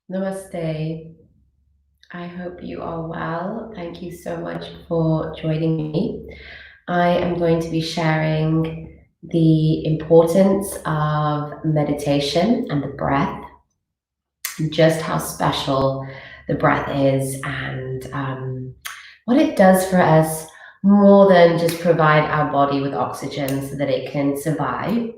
Namaste. I hope you are well. Thank you so much for joining me. I am going to be sharing the importance of meditation and the breath, and just how special the breath is, and what it does for us more than just provide our body with oxygen so that it can survive.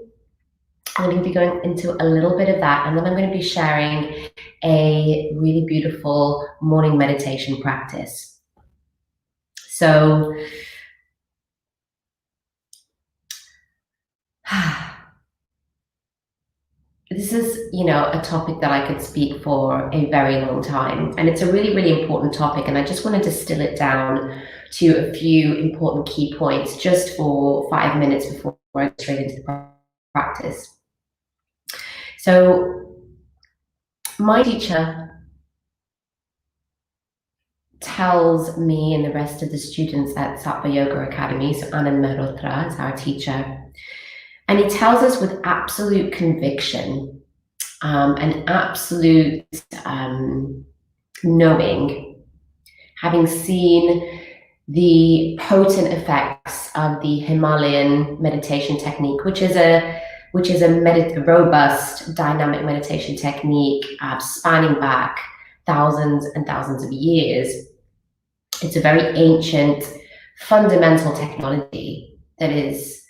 I'm going to be going into a little bit of that, and then I'm going to be sharing a really beautiful morning meditation practice. So, this is, a topic that I could speak for a very long time, and it's a really, really important topic, and I just want to distill it down to a few important key points just for 5 minutes before I go straight into the practice. So, my teacher tells me and the rest of the students at Sattva Yoga Academy, so Anand Mehrotra is our teacher, and he tells us with absolute conviction and absolute knowing, having seen the potent effects of the Himalayan meditation technique, which is a robust, dynamic meditation technique spanning back thousands and thousands of years. It's a very ancient, fundamental technology that is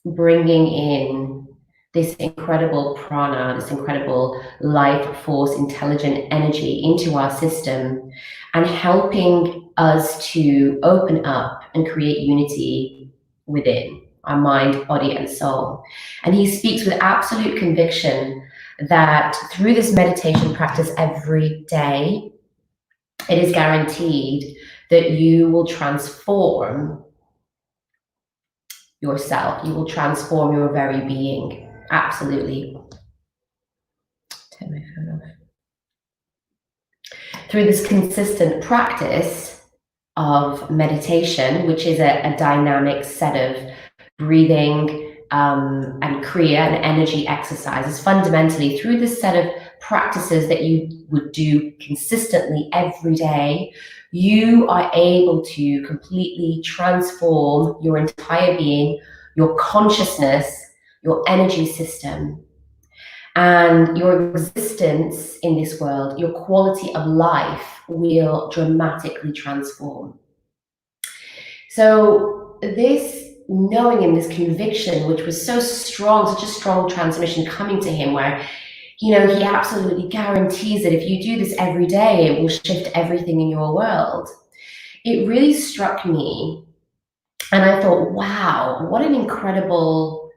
bringing in this incredible prana, this incredible life force, intelligent energy into our system, and helping us to open up and create unity within our mind, body, and soul. And he speaks with absolute conviction that through this meditation practice every day, it is guaranteed that you will transform yourself. You will transform your very being. Absolutely. Turn my phone off. Through this consistent practice of meditation, which is a dynamic set of breathing and kriya and energy exercises, fundamentally through this set of practices that you would do consistently every day, you are able to completely transform your entire being, your consciousness, your energy system, and your existence in this world. Your quality of life will dramatically transform. So this knowing and this conviction, which was so strong, such a strong transmission coming to him, where he absolutely guarantees that if you do this every day, it will shift everything in your world. It really struck me, and I thought, wow, what an incredible,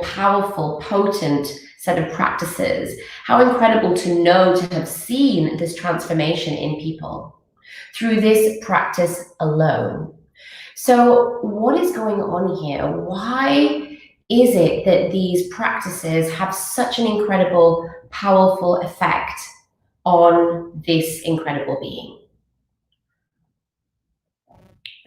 powerful, potent set of practices. How incredible to know, to have seen this transformation in people through this practice alone. So what is going on here? Why is it that these practices have such an incredible, powerful effect on this incredible being?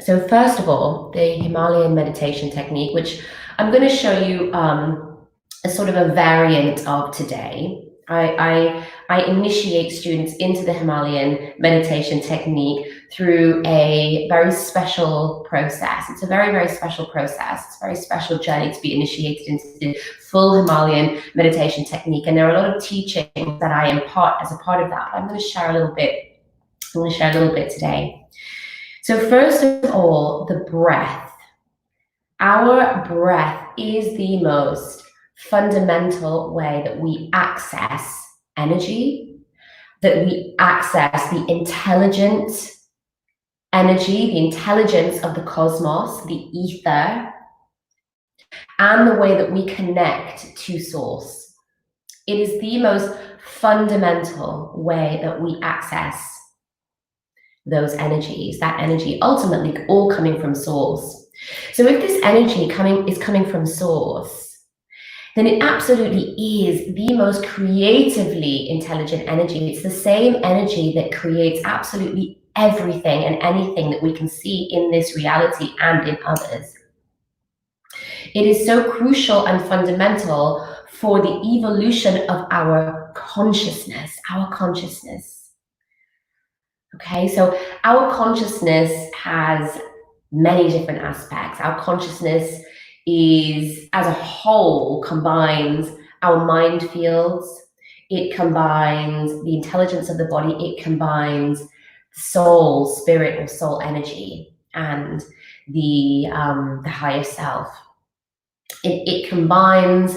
So first of all, the Himalayan meditation technique, which I'm going to show you a sort of a variant of today. I initiate students into the Himalayan meditation technique through a very special process. It's a very, very special process. It's a very special journey to be initiated into the full Himalayan meditation technique. And there are a lot of teachings that I impart as a part of that. I'm going to share a little bit. I'm going to share a little bit today. So first of all, the breath. Our breath is the most fundamental way that we access energy, that we access the intelligent energy, the intelligence of the cosmos, the ether, and the way that we connect to source. It is the most fundamental way that we access those energies, that energy ultimately all coming from source. So if this energy is coming from source, then it absolutely is the most creatively intelligent energy. It's the same energy that creates absolutely everything and anything that we can see in this reality and in others. It is so crucial and fundamental for the evolution of our consciousness, Okay, so our consciousness has many different aspects. Our consciousness is, as a whole, combines our mind fields, it combines the intelligence of the body, it combines soul, spirit, or soul energy, and the higher self. It combines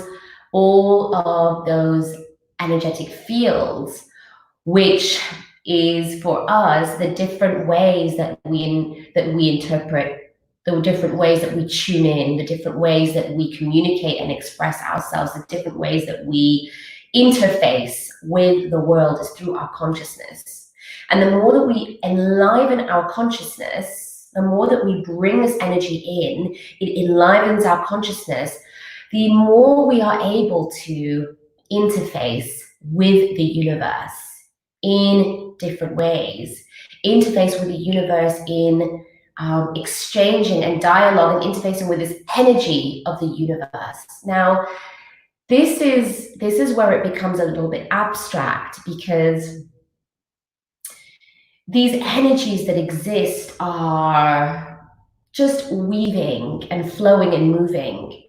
all of those energetic fields, which is for us the different ways that we interpret, the different ways that we tune in, the different ways that we communicate and express ourselves, the different ways that we interface with the world is through our consciousness. And the more that we enliven our consciousness, the more that we bring this energy in, it enlivens our consciousness, the more we are able to interface with the universe in different ways, interface with the universe in exchanging and dialogue and interfacing with this energy of the universe. Now, this is where it becomes a little bit abstract, because these energies that exist are just weaving and flowing and moving.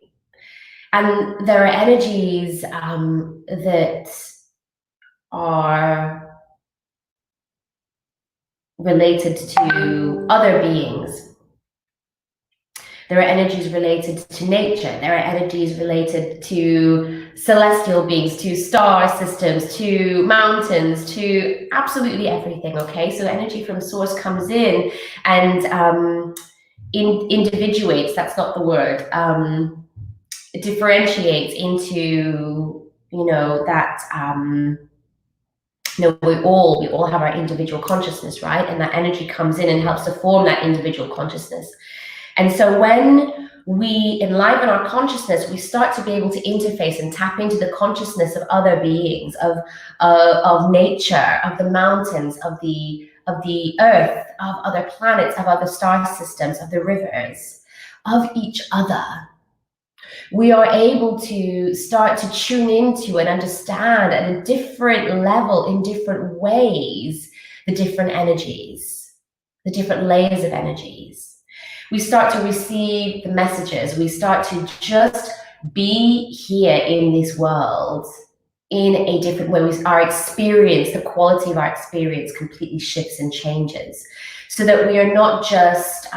And there are energies that are related to other beings. There are energies related to nature. There are energies related to celestial beings, to star systems, to mountains, to absolutely everything, okay? So energy from source comes in and individuates, that's not the word, it differentiates into, that, we all have our individual consciousness, right? And that energy comes in and helps to form that individual consciousness. And so when we enliven our consciousness, we start to be able to interface and tap into the consciousness of other beings, of nature, of the mountains, of the earth, of other planets, of other star systems, of the rivers, of each other. We are able to start to tune into and understand at a different level, in different ways, the different energies, the different layers of energies. We start to receive the messages. We start to just be here in this world in a different way. Our experience, the quality of our experience completely shifts and changes, so that we are not just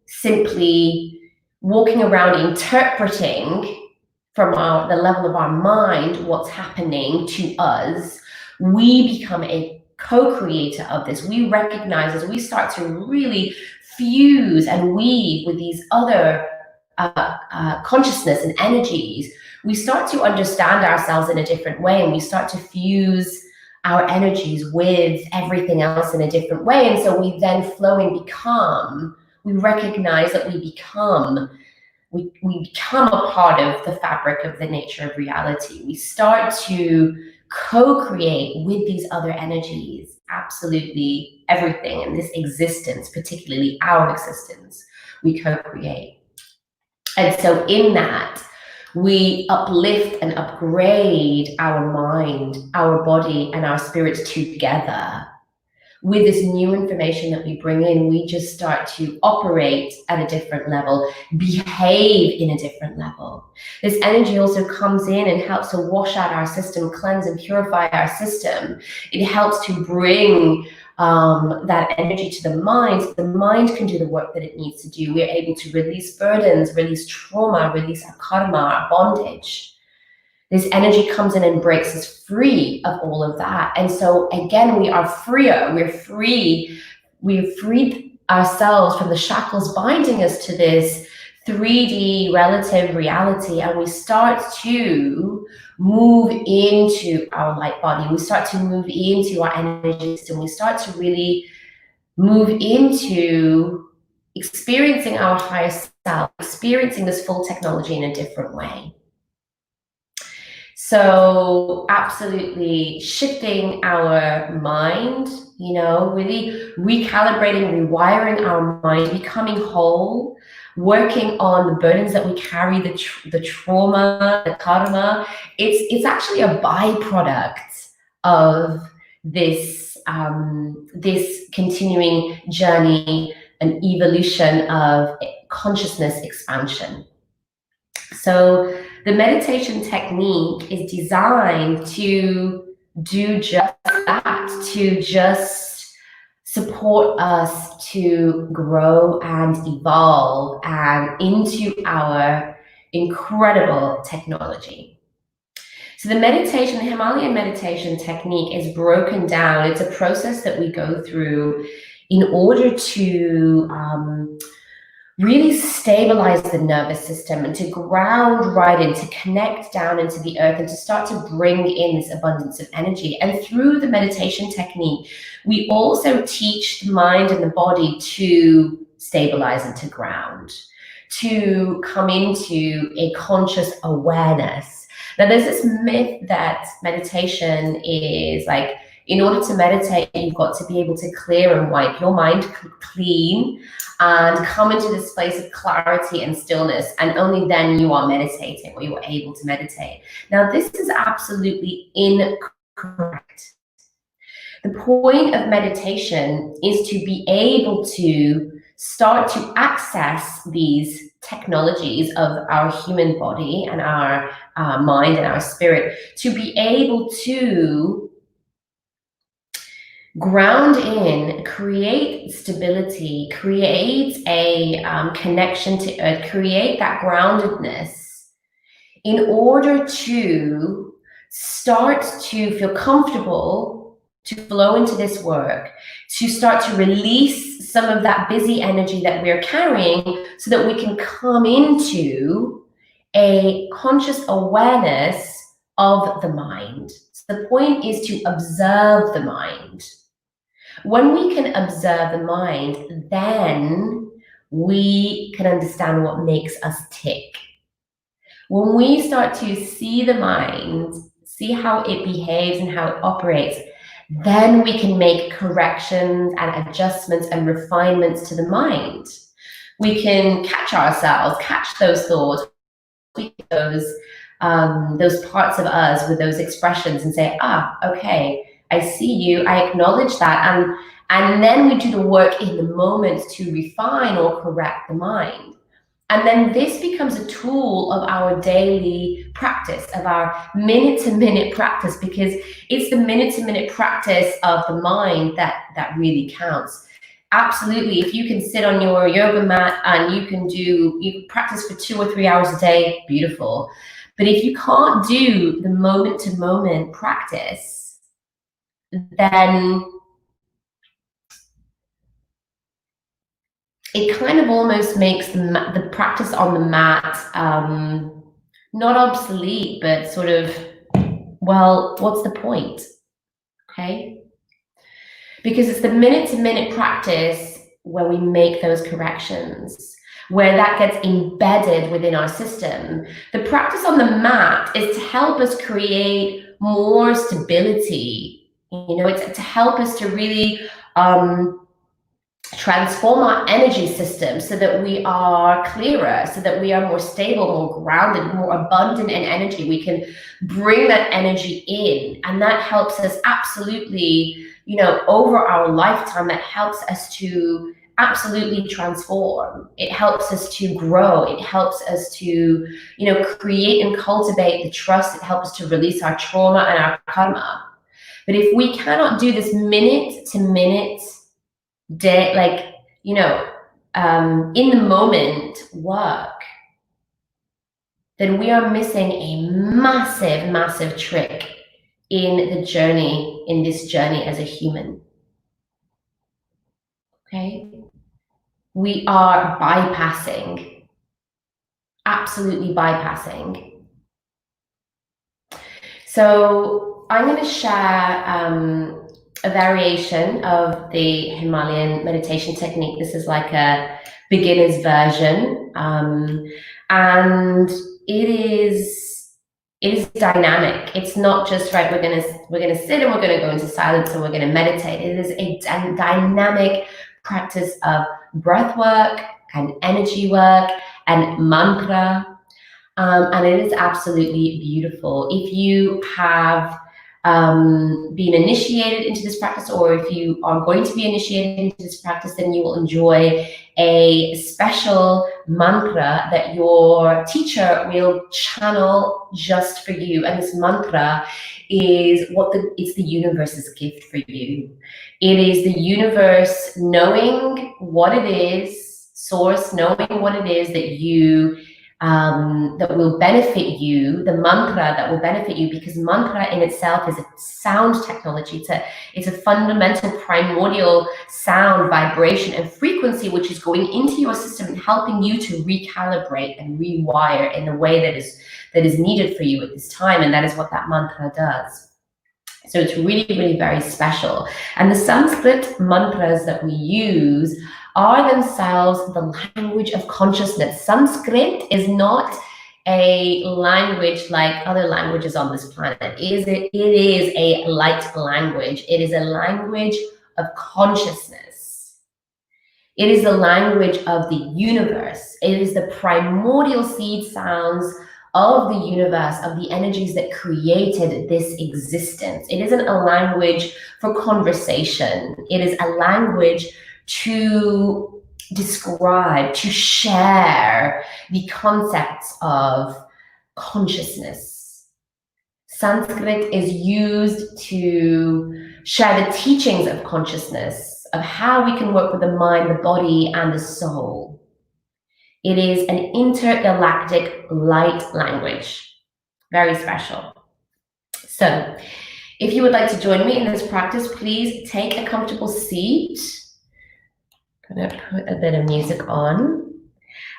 simply walking around interpreting from the level of our mind what's happening to us. We become a co-creator of this. We recognize, as we start to really fuse and weave with these other consciousness and energies, we start to understand ourselves in a different way, and we start to fuse our energies with everything else in a different way. And so we then flow and become, we recognize that we become a part of the fabric of the nature of reality. We start to co-create with these other energies, absolutely everything in this existence, particularly our existence, we co-create. And so in that, we uplift and upgrade our mind, our body, and our spirit together. With this new information that we bring in, we just start to operate at a different level, behave in a different level. This energy also comes in and helps to wash out our system, cleanse and purify our system. It helps to bring that energy to the mind, so the mind can do the work that it needs to do. We're able to release burdens, release trauma, release our karma, our bondage. This energy comes in and breaks us free of all of that. And so again, we are freer. We're free. We've freed ourselves from the shackles binding us to this 3D relative reality. And we start to move into our light body. We start to move into our energy system. We start to really move into experiencing our higher self, experiencing this full technology in a different way. So absolutely shifting our mind, really recalibrating, rewiring our mind, becoming whole working on the burdens that we carry, the trauma, the karma. It's actually a byproduct of this continuing journey and evolution of consciousness expansion. So the meditation technique is designed to do just that, to just support us to grow and evolve and into our incredible technology. So the Himalayan meditation technique is broken down. It's a process that we go through in order to really stabilize the nervous system and to ground right in, to connect down into the earth and to start to bring in this abundance of energy. And through the meditation technique, we also teach the mind and the body to stabilize and to ground, to come into a conscious awareness. Now, there's this myth that meditation is like, in order to meditate, you've got to be able to clear and wipe your mind clean and come into this place of clarity and stillness, and only then you are meditating, or you are able to meditate. Now, this is absolutely incorrect. The point of meditation is to be able to start to access these technologies of our human body and our mind and our spirit, to be able to ground in, create stability, create a connection to earth, create that groundedness in order to start to feel comfortable to flow into this work, to start to release some of that busy energy that we're carrying so that we can come into a conscious awareness of the mind. So the point is to observe the mind. When we can observe the mind, then we can understand what makes us tick. When we start to see the mind, see how it behaves and how it operates, then we can make corrections and adjustments and refinements to the mind. We can catch ourselves, catch those thoughts, those parts of us with those expressions and say, okay, I see you, I acknowledge that, and then we do the work in the moment to refine or correct the mind. And then this becomes a tool of our daily practice, of our minute-to-minute practice, because it's the minute-to-minute practice of the mind that really counts. Absolutely, if you can sit on your yoga mat and you can practice for 2 or 3 hours a day, beautiful. But if you can't do the moment-to-moment practice, then it kind of almost makes the practice on the mat not obsolete, but sort of, well, what's the point? Okay? Because it's the minute-to-minute practice where we make those corrections, where that gets embedded within our system. The practice on the mat is to help us create more stability. It's to help us to really transform our energy system so that we are clearer, so that we are more stable, more grounded, more abundant in energy. We can bring that energy in, and that helps us absolutely, over our lifetime, that helps us to absolutely transform. It helps us to grow. It helps us to, create and cultivate the trust. It helps us to release our trauma and our karma. But if we cannot do this minute-to-minute day, in the moment work, then we are missing a massive, massive trick in this journey as a human. Okay? We are absolutely bypassing. So I'm going to share a variation of the Himalayan meditation technique. This is like a beginner's version, and it is dynamic. It's not just right. We're gonna sit and we're gonna go into silence and we're gonna meditate. It is a dynamic practice of breath work, and energy work and mantra. And it is absolutely beautiful. If you have been initiated into this practice, or if you are going to be initiated into this practice, then you will enjoy a special mantra that your teacher will channel just for you. And this mantra is it's the universe's gift for you. It is the universe knowing what it is, source knowing what it is that you that will benefit you, the mantra that will benefit you, because mantra in itself is a sound technology. It's a fundamental primordial sound, vibration, and frequency which is going into your system and helping you to recalibrate and rewire in the way that is needed for you at this time. And that is what that mantra does. So it's really, really very special. And the Sanskrit mantras that we use are themselves the language of consciousness. Sanskrit is not a language like other languages on this planet. It is a light language. It is a language of consciousness. It is the language of the universe. It is the primordial seed sounds of the universe, of the energies that created this existence. It isn't a language for conversation. It is a language to describe, to share the concepts of consciousness. Sanskrit is used to share the teachings of consciousness, of how we can work with the mind, the body, and the soul. It is an intergalactic light language. Very special. So, if you would like to join me in this practice, please take a comfortable seat. I'm going to put a bit of music on.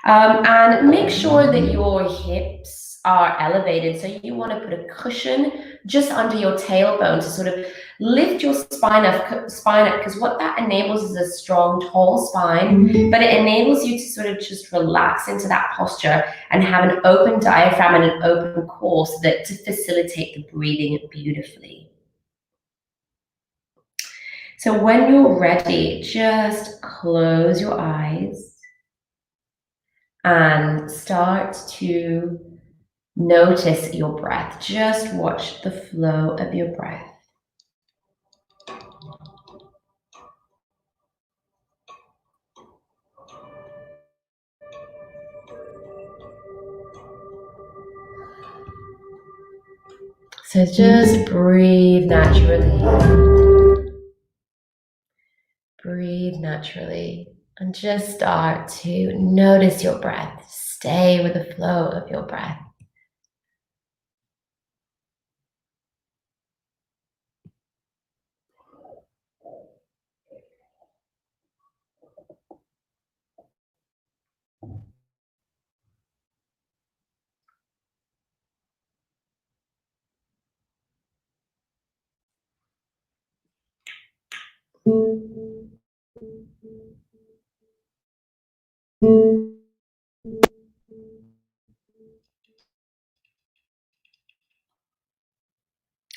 And make sure that your hips are elevated. So you want to put a cushion just under your tailbone to sort of lift your spine up, because what that enables is a strong, tall spine, but it enables you to sort of just relax into that posture and have an open diaphragm and an open core to facilitate the breathing beautifully. So when you're ready, just close your eyes and start to notice your breath. Just watch the flow of your breath. So just breathe naturally. Breathe naturally and just start to notice your breath. Stay with the flow of your breath.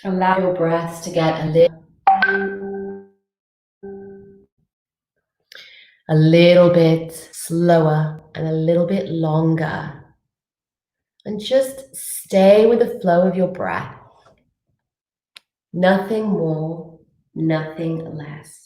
Allow your breaths to get a little bit slower and a little bit longer. And just stay with the flow of your breath. Nothing more, nothing less.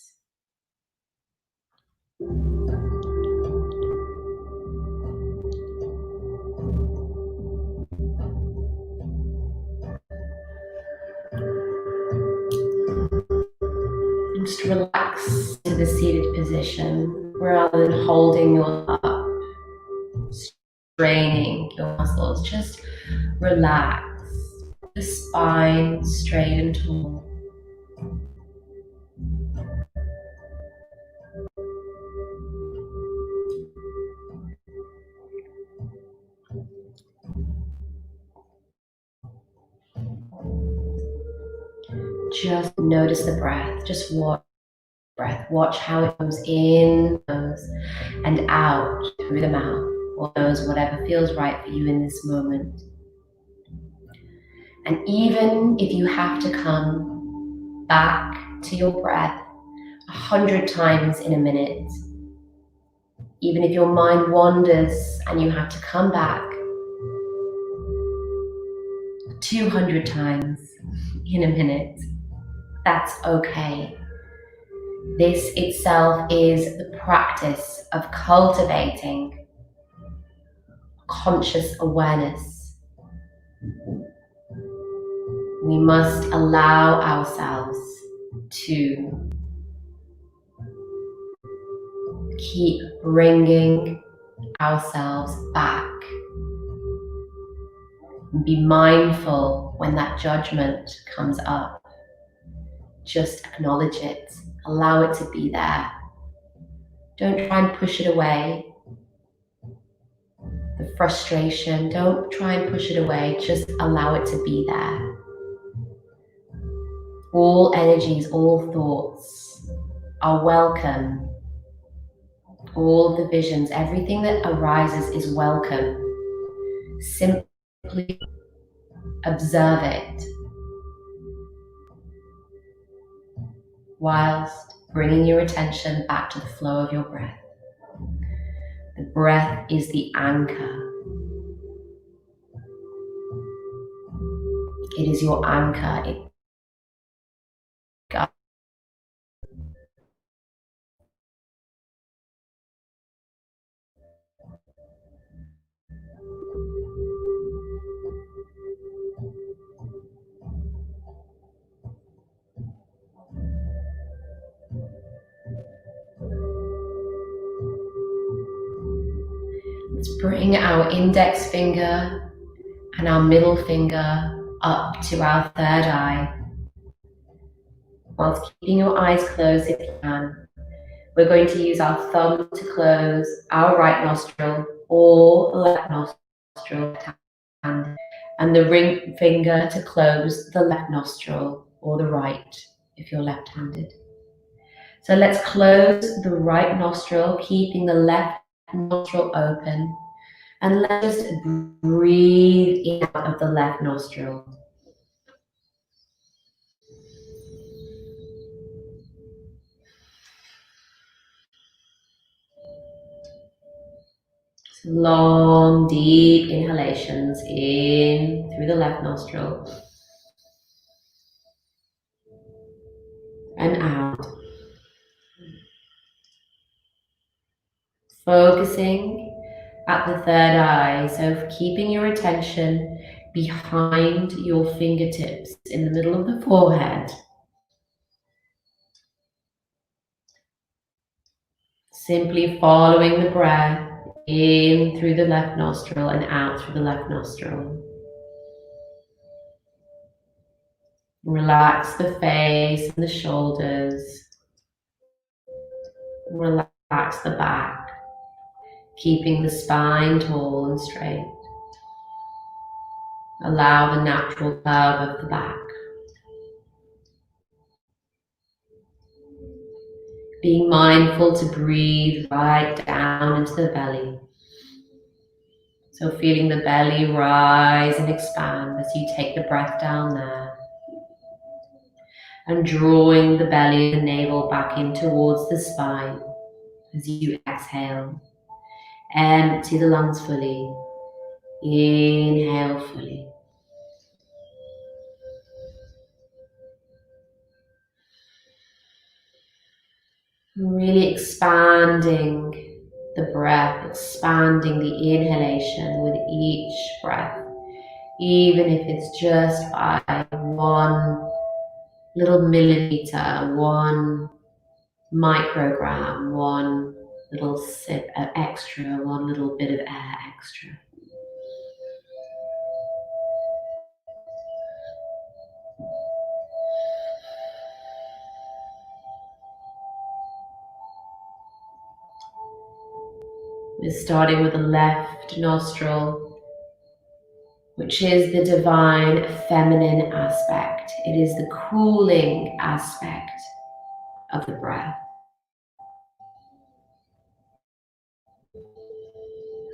Just relax to the seated position rather than holding your up, straining your muscles. Just relax. The spine straight and tall. Just notice the breath. Just watch the breath. Watch how it goes in the nose and out through the mouth, or nose, whatever feels right for you in this moment. And even if you have to come back to your breath 100 times in a minute, Even if your mind wanders and you have to come back 200 times in a minute, that's okay. This itself is the practice of cultivating conscious awareness. We must allow ourselves to keep bringing ourselves back. Be mindful when that judgment comes up. Just acknowledge it. Allow it to be there. Don't try and push it away. The frustration, don't try and push it away. Just allow it to be there. All energies, all thoughts are welcome. All the visions, everything that arises is welcome. Simply observe it whilst bringing your attention back to the flow of your breath. The breath is the anchor. It is your anchor. It guides. Let's bring our index finger and our middle finger up to our third eye. Whilst keeping your eyes closed if you can, we're going to use our thumb to close our right nostril or left nostril and the ring finger to close the left nostril or the right if you're left-handed. So let's close the right nostril, keeping the left nostril open, and let's just breathe in out of the left nostril. Long, deep inhalations in through the left nostril and out. Focusing at the third eye, so keeping your attention behind your fingertips in the middle of the forehead. Simply following the breath in through the left nostril and out through the left nostril. Relax the face and the shoulders. Relax the back, keeping the spine tall and straight. Allow the natural curve of the back. Being mindful to breathe right down into the belly. So feeling the belly rise and expand as you take the breath down there. And drawing the belly and the navel back in towards the spine as you exhale. Empty the lungs fully. Inhale fully. Really expanding the breath, expanding the inhalation with each breath, even if it's just by 1 little milliliter, 1 microgram, 1 little sip of extra, 1 little bit of air extra. We're starting with the left nostril, which is the divine feminine aspect. It is the cooling aspect of the breath.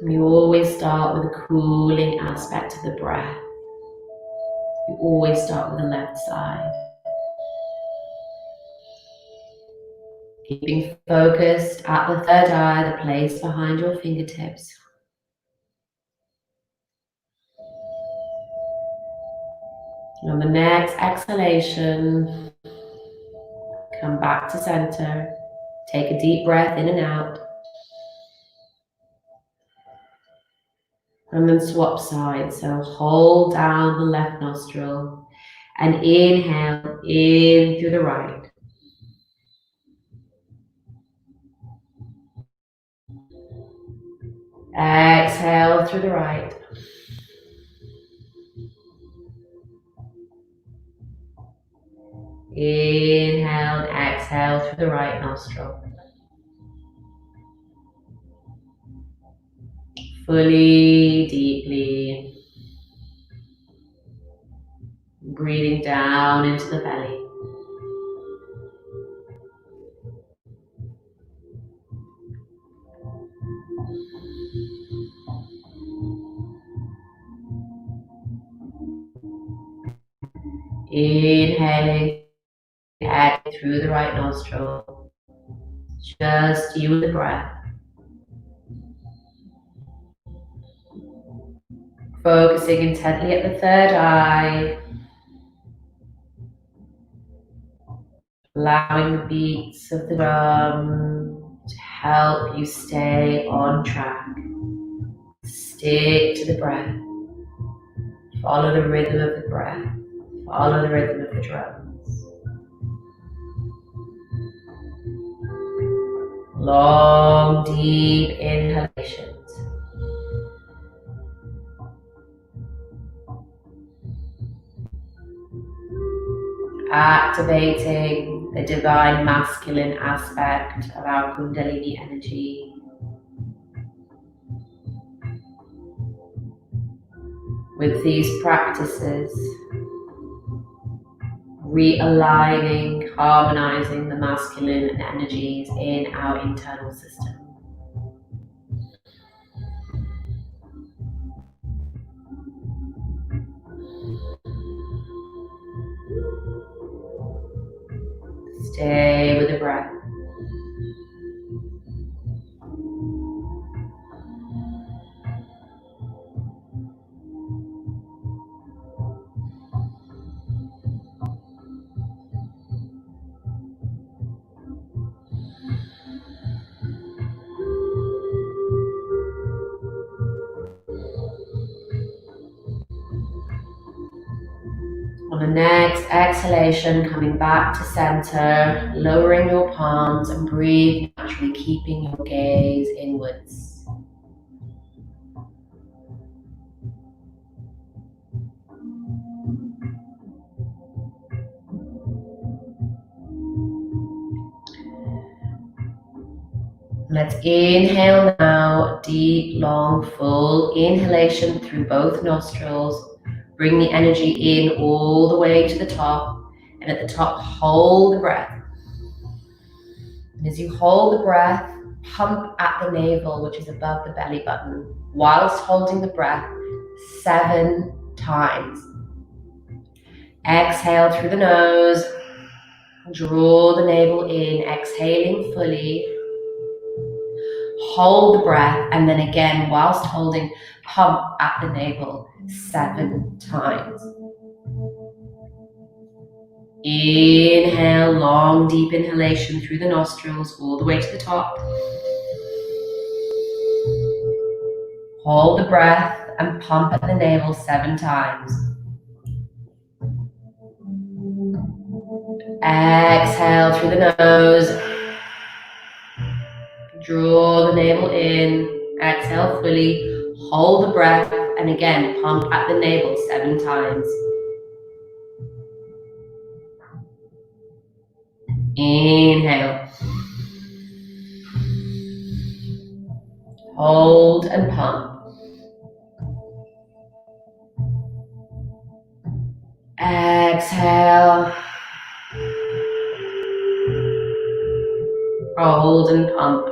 And you always start with the cooling aspect of the breath. You always start with the left side. Keeping focused at the third eye, the place behind your fingertips. And on the next exhalation, come back to center. Take a deep breath in and out. And then swap sides. So hold down the left nostril and inhale in through the right. Exhale through the right. Inhale and exhale through the right nostril. Fully, deeply. Breathing down into the belly. Inhaling, exhaling through the right nostril. Just you and the breath. Focusing intently at the third eye. Allowing the beats of the drum to help you stay on track. Stick to the breath. Follow the rhythm of the breath. Follow the rhythm of the drums. Long, deep inhalations. Activating the divine masculine aspect of our Kundalini energy. With these practices, realigning, harmonizing the masculine energies in our internal system. Stay with the breath. On the next exhalation, coming back to center, lowering your palms and breathe naturally, keeping your gaze inwards. Let's inhale now, deep, long, full inhalation through both nostrils. Bring the energy in all the way to the top, and at the top, hold the breath. And as you hold the breath, pump at the navel, which is above the belly button, whilst holding the breath 7 times. Exhale through the nose, draw the navel in, exhaling fully. Hold the breath, and then again, whilst holding, pump at the navel 7 times. Inhale, long, deep inhalation through the nostrils, all the way to the top. Hold the breath and pump at the navel 7 times. Exhale through the nose. Draw the navel in. Exhale fully. Hold the breath, and again, pump at the navel 7 times. Inhale. Hold and pump. Exhale. Hold and pump.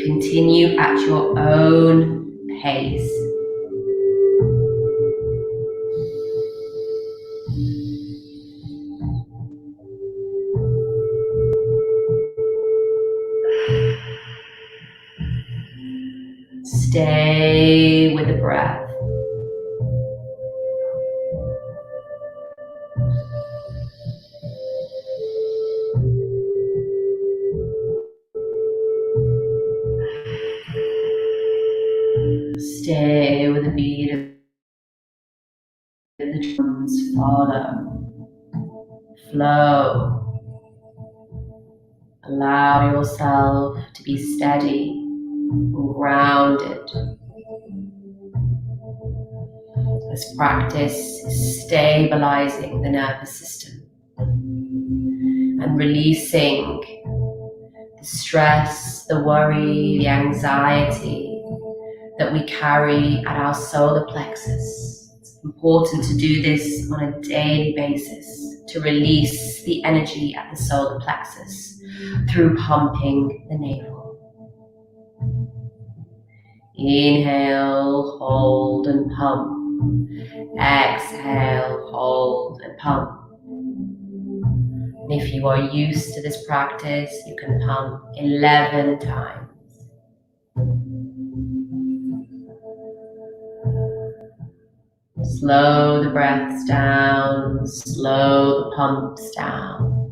Continue at your own pace. Stay with the breath. Stay with the beat of the drums. Follow. Flow. Allow yourself to be steady and grounded. This practice is stabilizing the nervous system and releasing the stress, the worry, the anxiety that we carry at our solar plexus. It's important to do this on a daily basis to release the energy at the solar plexus through pumping the navel. Inhale, hold and pump. Exhale, hold and pump. And if you are used to this practice, you can pump 11 times. Slow the breaths down, slow the pumps down.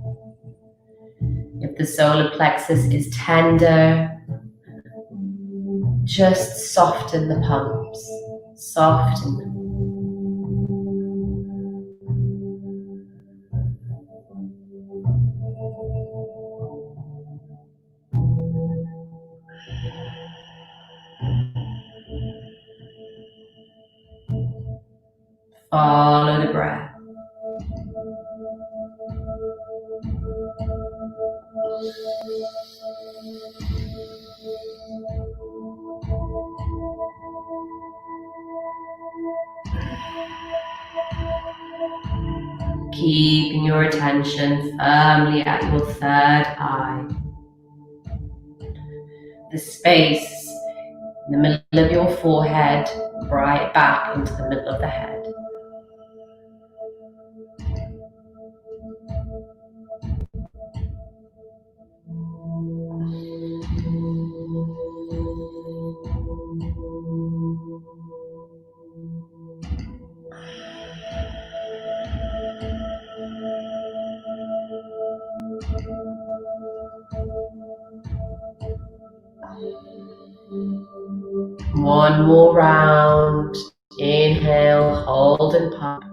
If the solar plexus is tender, just soften the pumps, soften them. Follow the breath. Keeping your attention firmly at your third eye, the space in the middle of your forehead, right back into the middle of the head. One more round. Inhale, hold and pump.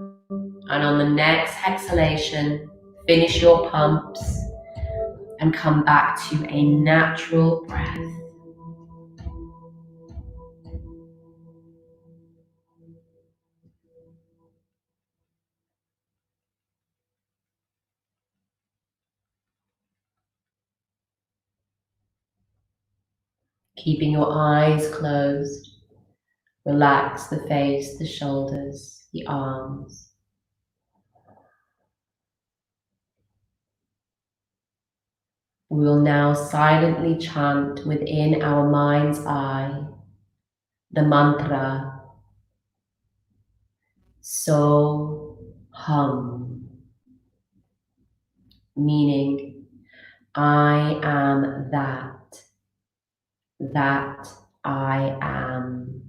And on the next exhalation, finish your pumps and come back to a natural breath. Keeping your eyes closed, relax the face, the shoulders, the arms. We will now silently chant within our mind's eye the mantra So Hum, meaning I am that I am.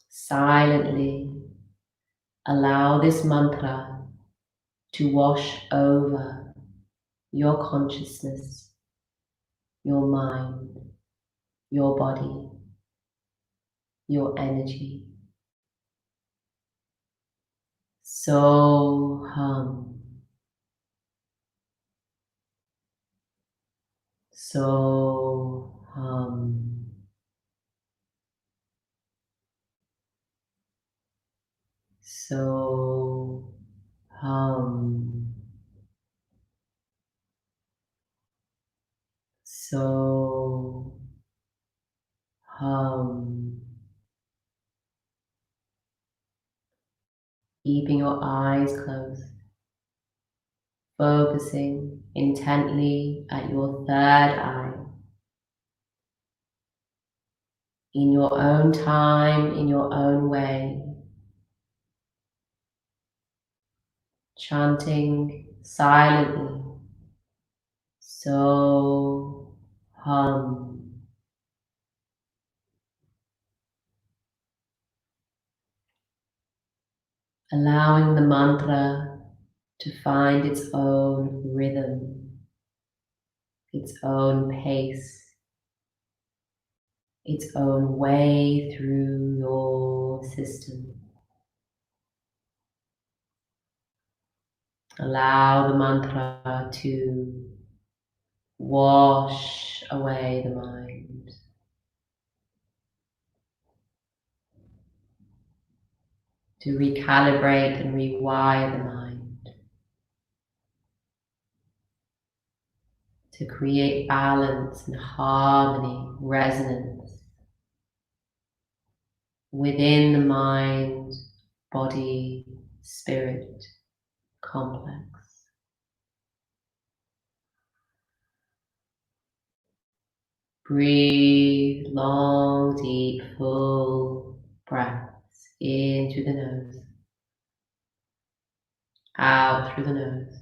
Silently allow this mantra to wash over your consciousness, your mind, your body, your energy. So hum, so hum, so hum, so hum. Keeping your eyes closed, focusing intently at your third eye. In your own time, in your own way, chanting silently, so hum, allowing the mantra to find its own rhythm, its own pace, its own way through your system. Allow the mantra to wash away the mind, to recalibrate and rewire the mind, to create balance and harmony, resonance within the mind, body, spirit complex. Breathe long, deep, full breaths in through the nose, out through the nose.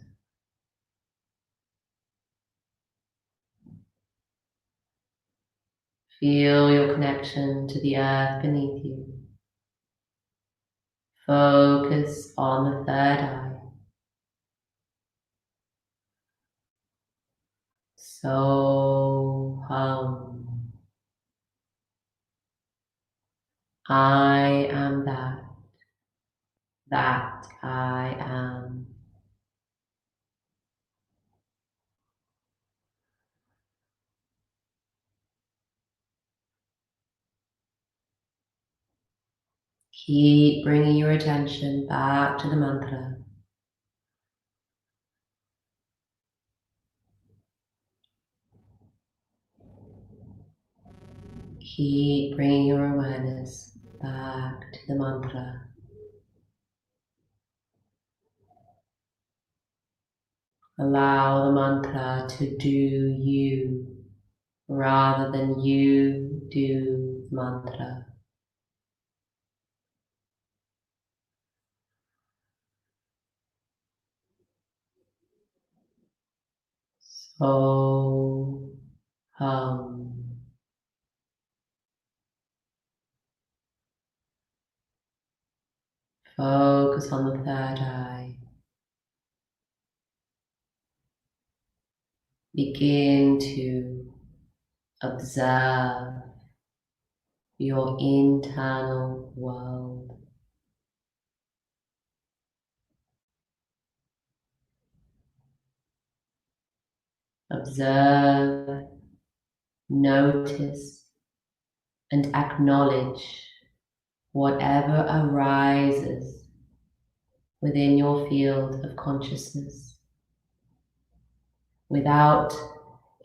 Feel your connection to the earth beneath you. Focus on the third eye. So hum. I am that. That I am. Keep bringing your attention back to the mantra. Keep bringing your awareness back to the mantra. Allow the mantra to do you rather than you do the mantra. So hum. Focus on the third eye. Begin to observe your internal world. Observe, notice, and acknowledge whatever arises within your field of consciousness without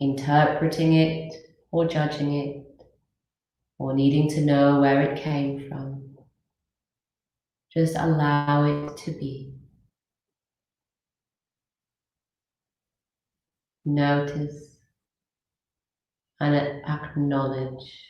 interpreting it or judging it or needing to know where it came from. Just allow it to be. Notice and acknowledge.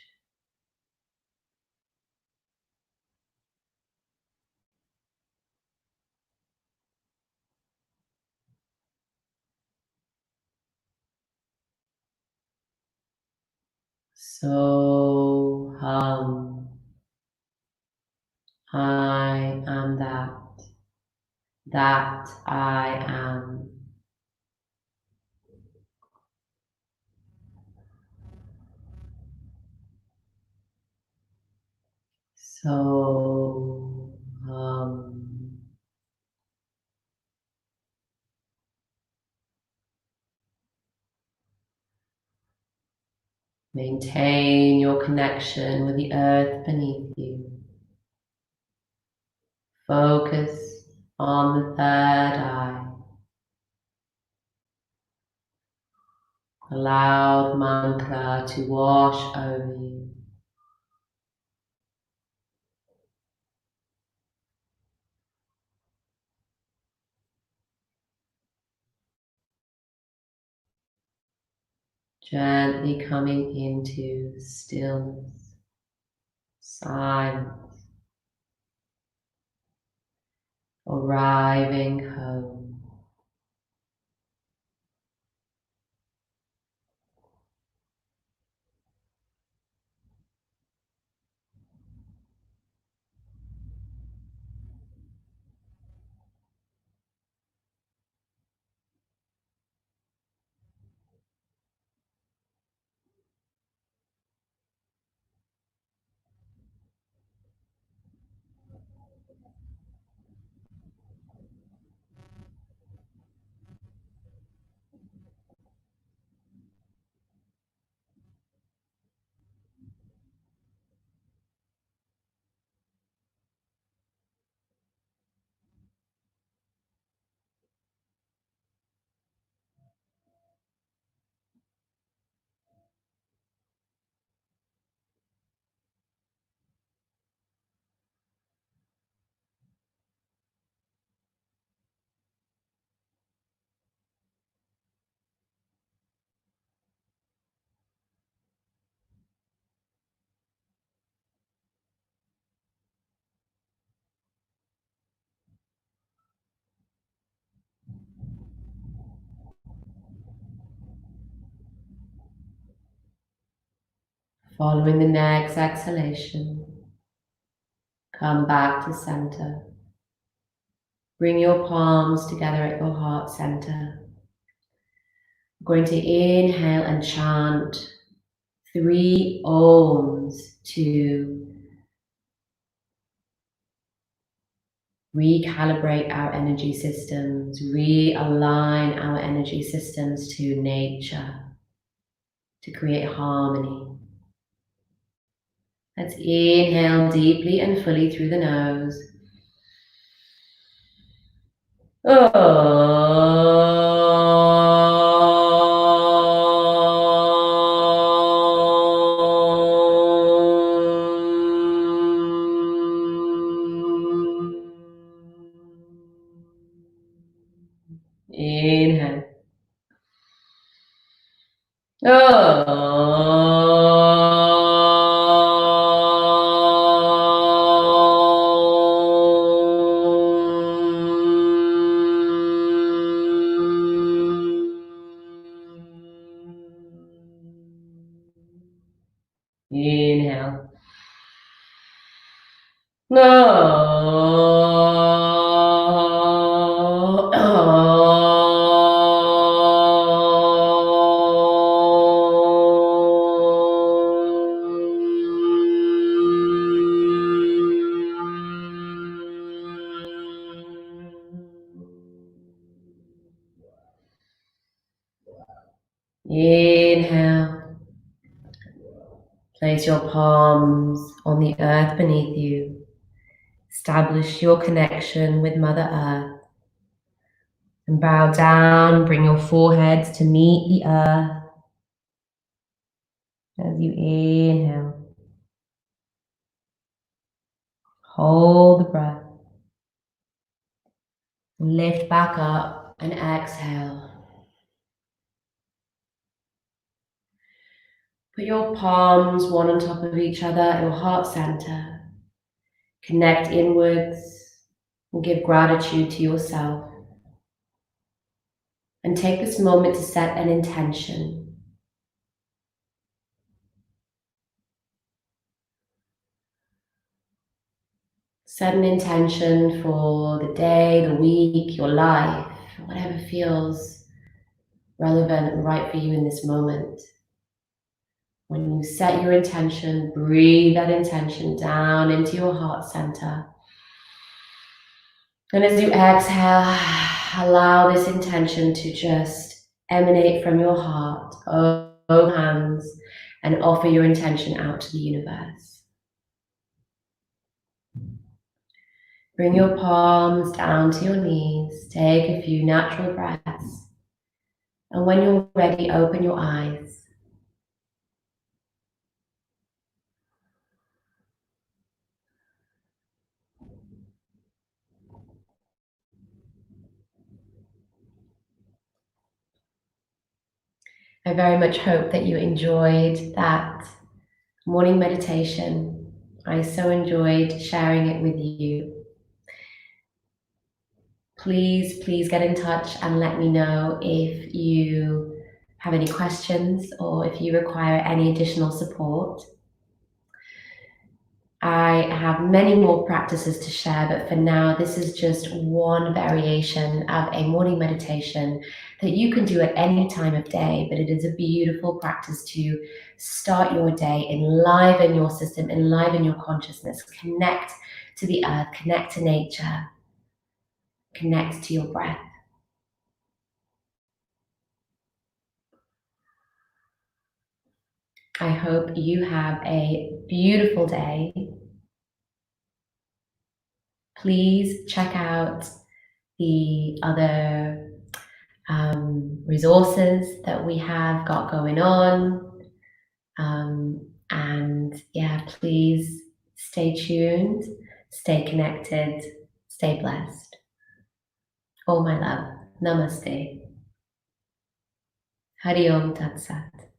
So hum. I am that. That I am. So maintain your connection with the earth beneath you. Focus on the third eye. Allow the mantra to wash over you. Gently coming into stillness, silence, arriving home. Following the next exhalation, come back to center. Bring your palms together at your heart center. We're going to inhale and chant 3 ohms to recalibrate our energy systems, realign our energy systems to nature, to create harmony. Let's inhale deeply and fully through the nose. Inhale. Inhale. Inhale. Place your palms on the earth beneath you. Establish your connection with Mother Earth. And bow down, bring your foreheads to meet the earth. As you inhale, hold the breath. Lift back up and exhale. Put your palms one on top of each other at your heart center. Connect inwards and give gratitude to yourself. And take this moment to set an intention. Set an intention for the day, the week, your life, whatever feels relevant and right for you in this moment. When you set your intention, breathe that intention down into your heart center. And as you exhale, allow this intention to just emanate from your heart, open hands, and offer your intention out to the universe. Bring your palms down to your knees. Take a few natural breaths. And when you're ready, open your eyes. I very much hope that you enjoyed that morning meditation. I so enjoyed sharing it with you. Please get in touch and let me know if you have any questions or if you require any additional support. I have many more practices to share, but for now, this is just one variation of a morning meditation that you can do at any time of day, but it is a beautiful practice to start your day, enliven your system, enliven your consciousness, connect to the earth, connect to nature, connect to your breath. I hope you have a beautiful day. Please check out the other resources that we have got going on. And yeah, please stay tuned, stay connected, stay blessed. All my love. Namaste. Hari Om Tat Sat.